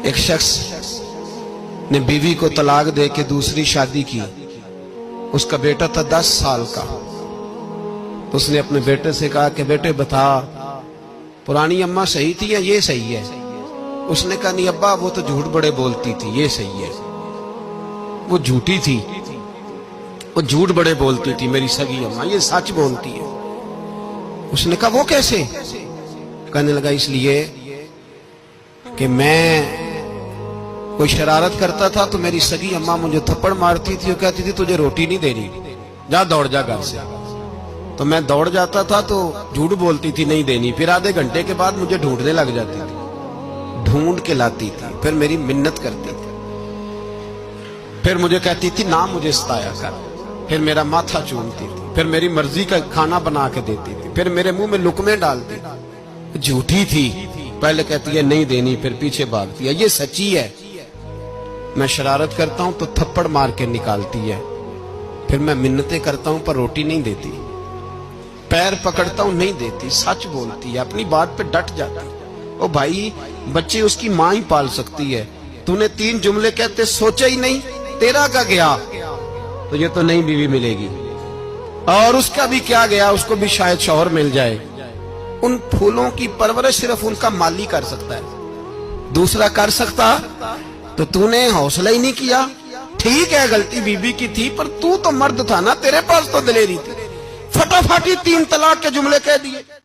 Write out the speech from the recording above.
ایک شخص نے بیوی کو طلاق دے کے دوسری شادی کی. اس کا بیٹا تھا 10 سال کا. اس نے اپنے بیٹے سے کہا کہ بیٹے بتا پرانی اماں صحیح تھی یا یہ صحیح ہے؟ اس نے کہا نہیں ابا وہ تو جھوٹ بڑے بولتی تھی، یہ صحیح ہے. وہ جھوٹی تھی، وہ جھوٹ بڑے بولتی تھی میری سگی اماں، یہ سچ بولتی ہے. اس نے کہا وہ کیسے؟ کہنے لگا اس لیے کہ میں کوئی شرارت کرتا تھا تو میری سگی اماں مجھے تھپڑ مارتی تھی، وہ کہتی تھی تجھے روٹی نہیں دے رہی، جا دوڑ جا گھر سے. تو میں دوڑ جاتا تھا تو جھوٹ بولتی تھی نہیں دینی، پھر آدھے گھنٹے کے بعد مجھے ڈھونڈنے لگ جاتی تھی، ڈھونڈ کے لاتی تھی، پھر میری منت کرتی تھی، پھر مجھے کہتی تھی نہ مجھے ستایا کر، پھر میرا ماتھا چومتی تھی، پھر میری مرضی کا کھانا بنا کے دیتی تھی، پھر میرے منہ میں لقمے ڈالتی تھی. جھوٹی تھی، پہلے کہتی ہے نہیں دینی، پھر پیچھے بھاگتی ہے. یہ سچی ہے. میں شرارت کرتا ہوں تو تھپڑ مار کے نکالتی ہے، پھر میں منتیں کرتا ہوں پر روٹی نہیں دیتی، پیر پکڑتا ہوں نہیں دیتی. سچ بولتی ہے، اپنی بات پہ ڈٹ جاتی. او بھائی بچے اس کی ماں ہی پال سکتی ہے، تو نے 3 جملے کہتے سوچا ہی نہیں، تیرا کا گیا تو یہ تو نئی بیوی ملے گی، اور اس کا بھی کیا گیا، اس کو بھی شاید شوہر مل جائے. ان پھولوں کی پرورش صرف ان کا مالی کر سکتا ہے، دوسرا کر سکتا؟ تو نے حوصلہ ہی نہیں کیا. ٹھیک ہے غلطی بی بی کی تھی، پر تو مرد تھا نا، تیرے پاس تو دلیری تھی. فٹافٹ 3 طلاق کے جملے کہہ دیے.